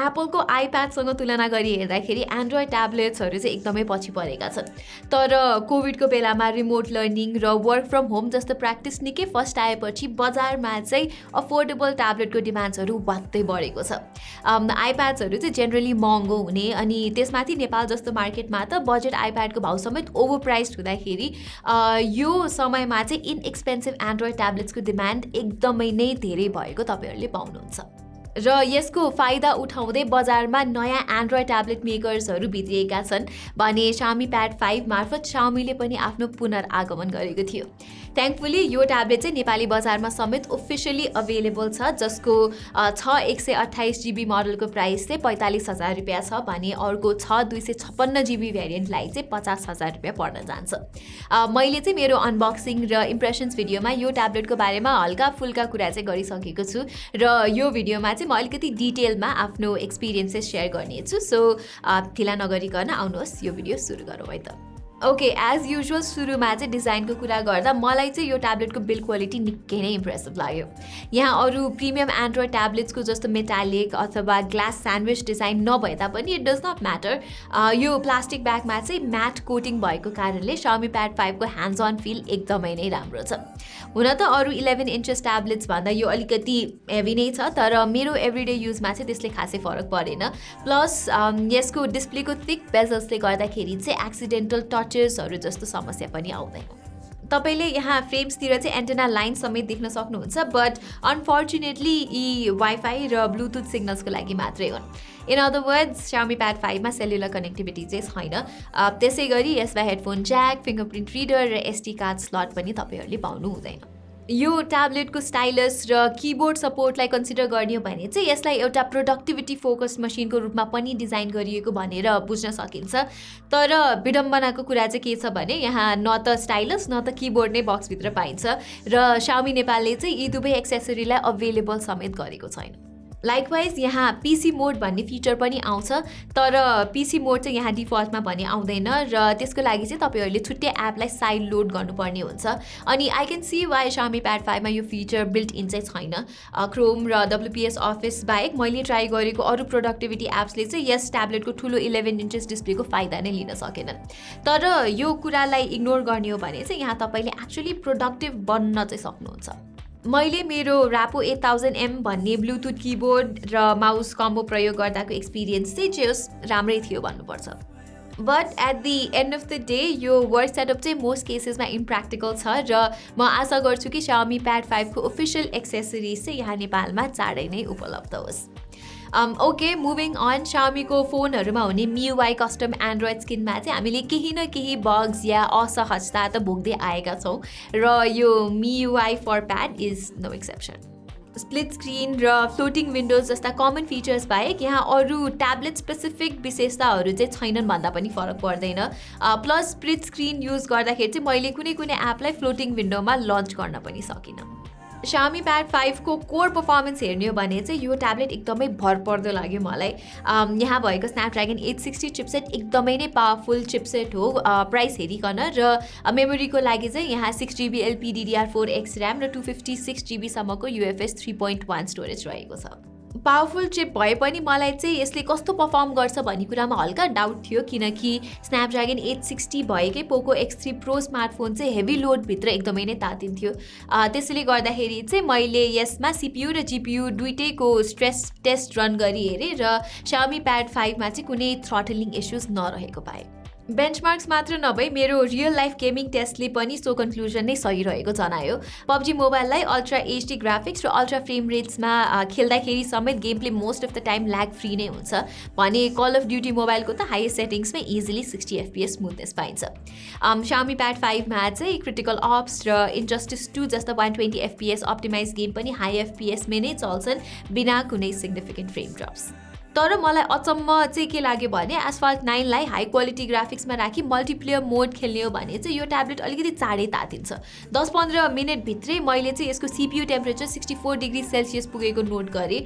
एप्पलको आइप्याडसँग तुलना गरी हेर्दाखेरि एन्ड्रोइड ट्याब्लेट्सहरू चाहिँ एकदमै पछि परेका छन्। तर कोभिडको बेलामा रिमोट लर्निङ र वर्क फ्रम होम जस्तो प्र्याक्टिस निकै फर्स्ट आएपछि बजारमा चाहिँ अफोर्डेबल ट्याब्लेटको डिमान्ड्सहरू वात्तै बढेको छ। आइप्याड्सहरू चाहिँ जेनरली महँगो हुने अनि त्यसमाथि नेपाल जस्तो मार्केटमा त बजेट आइप्याडको भाउ समेत ओभर प्राइस्ड हुँदाखेरि यो समयमा चाहिँ इनएक्सपेन्सिभ एन्ड्रोइड ट्याब्लेट्सको डिमान्ड एकदमै नै धेरै भएको तपाईँहरूले पाउनुहुन्छ। र यसको फाइदा उठाउँदै बजारमा नयाँ एन्ड्रोइड ट्याब्लेट मेकर्सहरू भित्रिएका छन् भने Xiaomi Pad 5 मार्फत Xiaomiले पनि आफ्नो पुनरागमन गरेको थियो। थ्याङ्कफुली यो ट्याब्लेट चाहिँ नेपाली बजारमा समेत ओफिसियली अवेलेबल छ, जसको 128 GB मोडलको प्राइस चाहिँ 45,000 रुपियाँ छ भने अर्को 256 GB भेरिएन्टलाई चाहिँ 50,000 रुपियाँ पर्न जान्छ। मैले चाहिँ मेरो अनबक्सिङ र इम्प्रेसन्स भिडियोमा यो ट्याब्लेटको बारेमा हल्का फुल्का कुरा चाहिँ गरिसकेको छु र यो भिडियोमा चाहिँ म अलिकति डिटेलमा आफ्नो एक्सपिरियन्सेस सेयर गर्नेछु। सो ढिला नगरिकन आउनुहोस् यो भिडियो सुरु गरौँ है त। ओके, एज युजुअल सुरुमा चाहिँ डिजाइनको कुरा गर्दा मलाई चाहिँ यो ट्याब्लेटको बिल्ड क्वालिटी निकै नै इम्प्रेसिभ लाग्यो। यहाँ अरू प्रिमियम एन्ड्रोइड ट्याब्लेट्सको जस्तो मेटालिक अथवा ग्लास स्यान्डविच डिजाइन नभए तापनि इट डज नट म्याटर, यो प्लास्टिक ब्यागमा चाहिँ म्याट कोटिङ भएको कारणले Xiaomi Pad 5 को ह्यान्ड्स अन फिल एकदमै नै राम्रो छ। हुन त अरू 11 इन्चेस ट्याब्लेट्स भन्दा यो अलिकति हेभी नै छ, तर मेरो एभ्रिडे युजमा चाहिँ त्यसले खासै फरक परेन। प्लस यसको डिस्प्लेको थिक बेजल्सले गर्दाखेरि चाहिँ एक्सिडेन्टल टचेसहरू जस्तो समस्या पनि आउँदैन। तपाईले यहाँ फ्रेम्सतिर चाहिँ एन्टेना लाइन समेत देख्न सक्नुहुन्छ, बट अनफर्चुनेटली यी वाइफाई र ब्लुटुथ सिग्नल्सको लागि मात्रै हुन्। In other words Xiaomi Pad 5 मा सेलुलर कनेक्टिभिटी चाहिँ छैन। त्यसै गरी यसमा हेडफोन ज्याक, फिङ्गरप्रिन्ट रिडर र SD कार्ड स्लट पनि तपाईँहरूले पाउनु हुँदैन। यो ट्याब्लेटको स्टाइलस र किबोर्ड सपोर्टलाई कन्सिडर गर्ने हो भने चाहिँ यसलाई एउटा प्रोडक्टिभिटी फोकस मसिनको रूपमा पनि डिजाइन गरिएको भनेर बुझ्न सकिन्छ। तर विडम्बनाको कुरा चाहिँ के छ भने यहाँ न त स्टाइलस न त किबोर्ड नै बक्सभित्र पाइन्छ र Xiaomi नेपालले चाहिँ यी दुवै एक्सेसरीलाई अवेलेबल समेत गरेको छैन। लाइकवाइज यहाँ पीसी मोड भन्ने फिचर पनि आउँछ, तर पीसी मोड चाहिँ यहाँ डिफल्टमा पनि आउँदैन र त्यसको लागि चाहिँ तपाईँहरूले छुट्टै एपलाई साइड लोड गर्नुपर्ने हुन्छ। अनि I can see why Xiaomi Pad 5 मा यो फिचर बिल्ट इन चाहिँ छैन। क्रोम र WPS अफिस बाहेक मैले ट्राई गरेको अरू प्रोडक्टिभिटी एप्सले चाहिँ यस ट्याब्लेटको ठुलो 11 इन्चेस डिस्प्लेको फाइदा नै लिन सकेनन्। तर यो कुरालाई इग्नोर गर्ने हो भने चाहिँ यहाँ तपाईँले एक्चुअली प्रोडक्टिभ बन्न चाहिँ सक्नुहुन्छ। मैले मेरो ऱ्यापो 8000M भन्ने ब्लुटुथ किबोर्ड र माउस कम्बो प्रयोग गर्दाको एक्सपिरियन्स चाहिँ जे राम्रै थियो भन्नुपर्छ। But at the end of the day यो वर्क सेटअप चाहिँ मोस्ट केसेसमा इम्प्र्याक्टिकल छ र म आशा गर्छु कि Xiaomi Pad 5 को ओफिसियल एक्सेसरिज चाहिँ यहाँ नेपालमा चाँडै नै उपलब्ध होस्। Okay, moving on. Xiaomiको फोनहरूमा हुने MIUI कस्टम एन्ड्रोइड स्किनमा चाहिँ हामीले केही न केही बग्स या असहजता त भोग्दै आएका छौँ र यो MIUI for pad is no exception. Split screen र फ्लोटिङ विन्डोज जस्ता कमन फिचर्स बाहेक यहाँ अरू ट्याब्लेट स्पेसिफिक विशेषताहरू चाहिँ छैनन् भन्दा पनि फरक पर्दैन। प्लस स्प्लिट स्क्रिन युज गर्दाखेरि चाहिँ मैले कुनै एपलाई फ्लोटिङ विन्डोमा लन्च गर्न पनि सकिनँ। Xiaomi Pad 5 को कोर पर्फर्मेन्स हेर्ने हो भने चाहिँ यो ट्याब्लेट एकदमै भरपर्दो लाग्यो मलाई। यहाँ भएको स्न्यापड्र्यागन 860 चिपसेट एकदमै नै पावरफुल चिपसेट हो प्राइस हेरिकन, र मेमोरीको लागि चाहिँ यहाँ 6GB LPDDR4X ऱ्याम र 256 GB सम्मको UFS 3.1 स्टोरेज रहेको छ। पावरफुल चिप भए पनि मलाई चाहिँ यसले कस्तो पर्फर्म गर्छ भन्ने कुरामा हल्का डाउट थियो, किनकि स्न्यापड्र्यागन 860 भएकै पोको X3 प्रो स्मार्टफोन चाहिँ हेभी लोडभित्र एकदमै नै तातिन्थ्यो। त्यसैले गर्दाखेरि चाहिँ मैले यसमा CPU र GPU दुइटैको स्ट्रेस टेस्ट रन गरी हेरेँ र Xiaomi Pad 5 मा चाहिँ कुनै थ्रटलिङ इस्युज नरहेको पाएँ। बेन्चमार्क्स मात्र नभई मेरो रियल लाइफ गेमिङ टेस्टले पनि सो कन्क्लुजन नै सही रहेको जनायो। PUBG मोबाइललाई अल्ट्रा HD ग्राफिक्स र अल्ट्रा फ्रेम रेट्समा खेल्दाखेरि समेत game play most of the time lag free नै हुन्छ भने कल अफ ड्युटी मोबाइलको त हाइएस्ट सेटिङ्समै इजिली 60 FPS स्मुथनेस पाइन्छ। Xiaomi Pad 5 मा चाहिँ क्रिटिकल अप्स र इन्जस्टिस 2 जस्ता 120 FPS अप्टिमाइज गेम पनि हाई FPS मै नै चल्छन् बिना कुनै सिग्निफिकेन्ट फ्रेम ड्रप्स। तर मलाई अचम्म चाहिँ के लाग्यो भने एसफाल्ट 9 लाई हाई क्वालिटी ग्राफिक्समा राखी मल्टिप्लेयर मोड खेल्ने हो भने चाहिँ यो ट्याब्लेट अलिकति चाँडै तातिन्छ। 10-15 मिनट भित्रै मैले चाहिँ यसको CPU टेम्परेचर 64 डिग्री सेल्सियस पुगेको नोट गरेँ।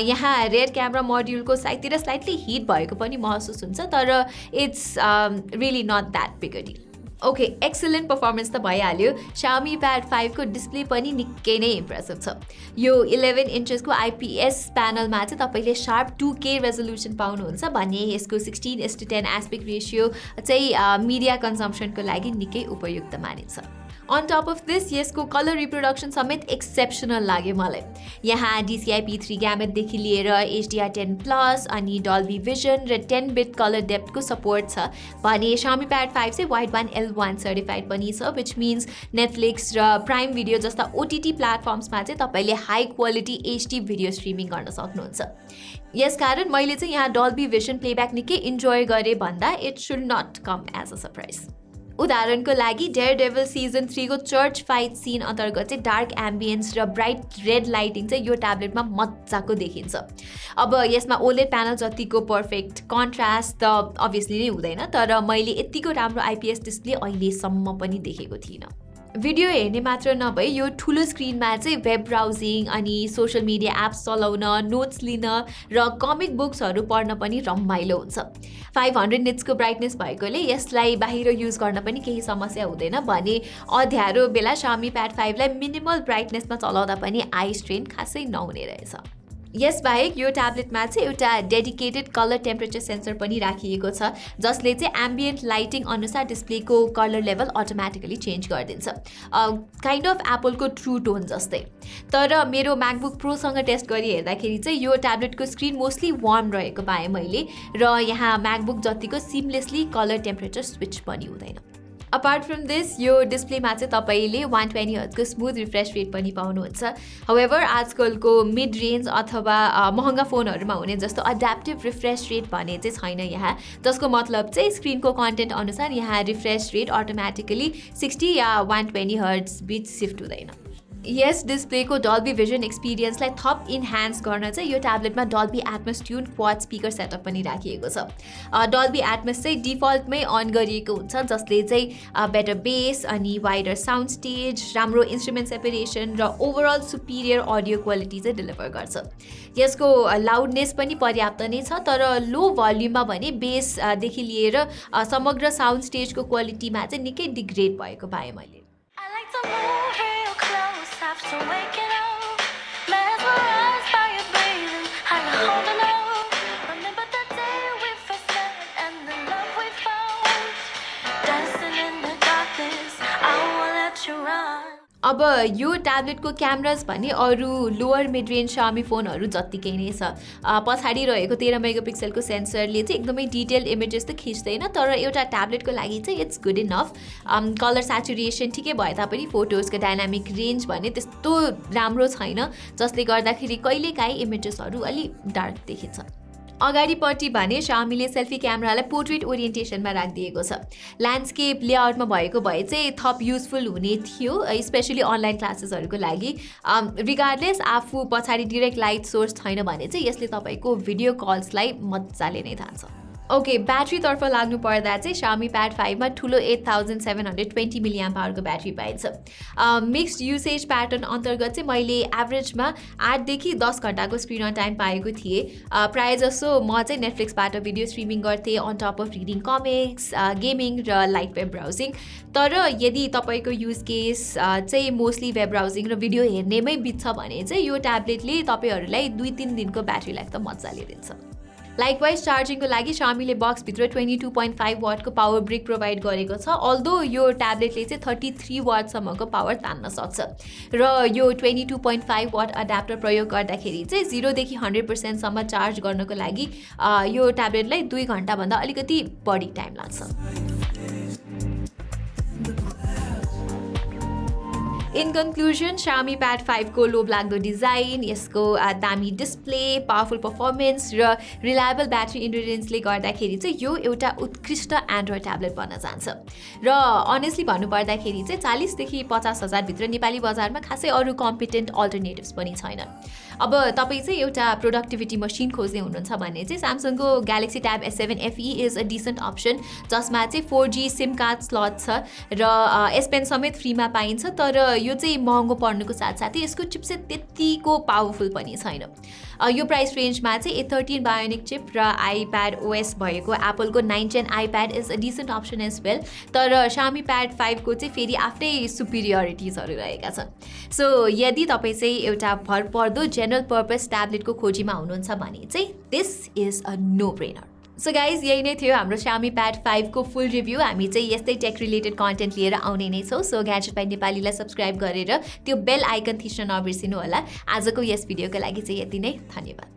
यहाँ रेयर क्यामेरा मोड्युलको साइडतिर स्लाइटली हिट भएको पनि महसुस हुन्छ, तर it's really not that big a deal. Okay, excellent performance त भइहाल्यो। Xiaomi Pad 5 को डिस्प्ले पनि निकै नै इम्प्रेसिभ छ। यो 11 इन्चेसको आइपिएस प्यानलमा चाहिँ तपाईँले शार्प 2K रेजोल्युसन पाउनुहुन्छ भने यसको 16:10 एस्पेक्ट रेसियो चाहिँ मिडिया कन्जम्सनको लागि निकै उपयुक्त मानिन्छ। अन टप अफ दिस यसको कलर रिप्रोडक्सन समेत एक्सेप्सनल लाग्यो मलाई। यहाँ DCI-P3 ग्यामेटदेखि लिएर HDR10+ अनि डल्बी भिजन र 10 बिट कलर डेप्थको सपोर्ट छ भने Xiaomi Pad 5 चाहिँ वाइडब्यान्ड L1 सर्टिफाइड पनि छ, विच मिन्स नेटफ्लिक्स र प्राइम भिडियो जस्ता OTT प्लेटफर्म्समा चाहिँ तपाईँले high quality HD video streaming गर्न सक्नुहुन्छ। यसकारण मैले चाहिँ यहाँ डल्बी भिजन प्लेब्याक निकै इन्जोय गरेँ भन्दा it should not come as a surprise. उदाहरणको लागि डेयरडेभिल सिजन 3 को चर्च फाइट सिन अन्तर्गत चाहिँ डार्क एम्बियन्स र ब्राइट रेड लाइटिङ चाहिँ यो ट्याब्लेटमा मजाको देखिन्छ। अब यसमा ओलेड प्यानल जतिको पर्फेक्ट कन्ट्रास्ट त अभियसली नै हुँदैन, तर मैले यतिको राम्रो आइपिएस डिस्प्ले अहिलेसम्म पनि देखेको थिइनँ। भिडियो हेर्ने मात्र नभई यो ठुलो स्क्रिनमा चाहिँ वेब ब्राउजिङ अनि सोसियल मिडिया एप्स चलाउन, नोट्स लिन र कमिक बुक्सहरू पढ्न पनि रमाइलो हुन्छ। 500 निट्सको ब्राइटनेस भएकोले यसलाई बाहिर युज गर्न पनि केही समस्या हुँदैन भने अँध्यारो बेला Xiaomi Pad 5 लाई मिनिमल ब्राइटनेसमा चलाउँदा पनि आई स्ट्रेन खासै नहुने रहेछ। यसबाहेक यो ट्याब्लेटमा चाहिँ एउटा डेडिकेटेड कलर टेम्परेचर सेन्सर पनि राखिएको छ जसले चाहिँ एम्बियन्ट लाइटिङ अनुसार डिस्प्लेको कलर लेभल अटोमेटिकली चेन्ज गरिदिन्छ, काइन्ड अफ एप्पलको ट्रु टोन जस्तै। तर मेरो म्याकबुक प्रोसँग टेस्ट गरी हेर्दाखेरि चाहिँ यो ट्याब्लेटको स्क्रिन मोस्टली वार्म रहेको पाएँ मैले र यहाँ म्याकबुक जतिको सिमलेसली कलर टेम्परेचर स्विच पनि हुँदैन। अपार्ट फ्रम दिस यो डिस्प्लेमा चाहिँ तपाईँले 120 हर्ट्जको स्मुथ रिफ्रेस रेट पनि पाउनुहुन्छ। हाउएभर आजकलको मिड रेन्ज अथवा महँगा फोनहरूमा हुने जस्तो अड्याप्टिभ रिफ्रेस रेट भने चाहिँ छैन यहाँ, जसको मतलब चाहिँ स्क्रिनको कन्टेन्ट अनुसार यहाँ रिफ्रेस रेट अटोमेटिकली 60 या 120 हर्ट्ज बिच सिफ्ट हुँदैन। यस डिस्प्लेको डल्बी भिजन एक्सपिरियन्सलाई थप इन्हान्स गर्न चाहिँ यो ट्याब्लेटमा Dolby Atmos tune quad speaker setup पनि राखिएको छ। डल्बी एटमस चाहिँ डिफल्टमै अन गरिएको हुन्छ जसले चाहिँ बेटर बेस अनि वाइडर साउन्ड स्टेज, राम्रो इन्स्ट्रुमेन्ट सेपरेसन र ओभरअल सुपिरियर अडियो क्वालिटी चाहिँ डिलिभर गर्छ। यसको लाउडनेस पनि पर्याप्त नै छ, तर लो भल्युममा भने बेसदेखि लिएर समग्र साउन्ड स्टेजको क्वालिटीमा चाहिँ निकै डिग्रेड भएको पाएँ मैले। So waking up, mesmerized by your breathing, I'm holding on. Remember the day we first met and the love we found. Dancing in the darkness, I won't let you run. अब यो ट्याब्लेटको cameras भने अरू lower mid range Xiaomi फोनहरू जत्तिकै नै छ। पछाडि रहेको 13 मेगापिक्सलको सेन्सरले चाहिँ एकदमै डिटेल इमेजेस त खिच्दैन, तर एउटा ट्याब्लेटको लागि चाहिँ it's good enough. Colour saturation ठिकै भए तापनि फोटोजको डाइनामिक रेन्ज भने त्यस्तो राम्रो छैन, जसले गर्दाखेरि कहिलेकाहीँ इमेजेसहरू अलि डार्क देखिन्छ। अगाडिपट्टि भने Xiaomiले सेल्फी क्यामेरालाई पोर्ट्रेट ओरिएन्टेसनमा राखिदिएको छ। ल्यान्डस्केप लेआउटमा भएको भए चाहिँ थप युजफुल हुने थियो, स्पेसली अनलाइन क्लासेसहरूको लागि। रिगार्डलेस आफू पछाडि डिरेक्ट लाइट सोर्स छैन भने चाहिँ यसले तपाईँको भिडियो कल्सलाई मजाले नै थाल्छ। ओके, ब्याट्रीतर्फ लाग्नु पर्दा चाहिँ Xiaomi Pad 5 मा ठुलो 8720 मिलिएम्प आवरको ब्याट्री पाइन्छ। मिक्स्ड युसेज प्याटर्न अन्तर्गत चाहिँ मैले एभरेजमा 8 देखि 10 घन्टाको स्क्रिन अन टाइम पाएको थिएँ। प्रायः जसो म चाहिँ नेटफ्लिक्सबाट भिडियो स्ट्रिमिङ गर्थेँ on top of reading comics, gaming र लाइट वेब ब्राउजिङ। तर यदि तपाईँको युज केस चाहिँ मोस्टली वेब ब्राउजिङ र भिडियो हेर्नेमै बित्छ भने चाहिँ यो ट्याब्लेटले तपाईँहरूलाई 2-3 दिनको ब्याट्री लाइफ त मजाले दिन्छ। लाइकवाइज चार्जिङको लागि Xiaomiले बक्सभित्र 22.5 वाटको पावर ब्रिक प्रोभाइड गरेको छ, अल्दो यो ट्याब्लेटले चाहिँ 33 वाटसम्मको पावर तान्न सक्छ र यो 22.5 वाट एडाप्टर प्रयोग गर्दाखेरि चाहिँ 0 देखि 100% सम्म चार्ज गर्नको लागि यो ट्याब्लेटलाई 2 घन्टाभन्दा अलिकति बढी टाइम लाग्छ। इन कन्क्लुजन Xiaomi Pad 5 को लोभलाग्दो डिजाइन, यसको दामी डिस्प्ले, पावरफुल पर्फर्मेन्स र रिलायबल ब्याट्री इन्ड्युरेन्सले गर्दाखेरि चाहिँ यो एउटा उत्कृष्ट एन्ड्रोइड ट्याब्लेट बन्न जान्छ। र अनेस्टली भन्नुपर्दाखेरि चाहिँ 40 देखि 50 हजार भित्र नेपाली बजारमा खासै अरू कम्पिटेन्ट अल्टरनेटिभ्स पनि छैनन्। अब तपाईँ चाहिँ एउटा प्रोडक्टिभिटी मसिन खोज्दै हुनुहुन्छ भने चाहिँ स्यामसङको galaxy tab S7 FE is a decent option, जसमा चाहिँ 4G सिम कार्ड स्लट छ र S पेन समेत फ्रीमा पाइन्छ। तर यो चाहिँ महँगो पर्नुको साथसाथै यसको चिपसेट त्यतिको पावरफुल पनि छैन। यो प्राइस रेन्जमा चाहिँ A13 बायोनिक चिप र आइप्याड ओएस भएको एप्पलको 9th Gen iPad is a decent option as well. तर Xiaomi Pad 5 को चाहिँ फेरि आफ्नै सुपिरियरिटिजहरू रहेका छन्। सो यदि तपाईँ चाहिँ एउटा भरपर्दो जेनरल पर्पस ट्याब्लेटको खोजीमा हुनुहुन्छ भने चाहिँ this is a no brainer. So guys यही नै थियो हाम्रो Xiaomi Pad 5 को फुल रिभ्यू। हामी चाहिँ यस्तै टेक रिलेटेड कन्टेन्ट लिएर आउने नै छौँ। सो ग्याजेट बाइ नेपालीलाई सब्सक्राइब गरेर त्यो बेल आइकन थिच्न नबिर्सिनु होला। आजको यस भिडियोको लागि चाहिँ यति नै, धन्यवाद।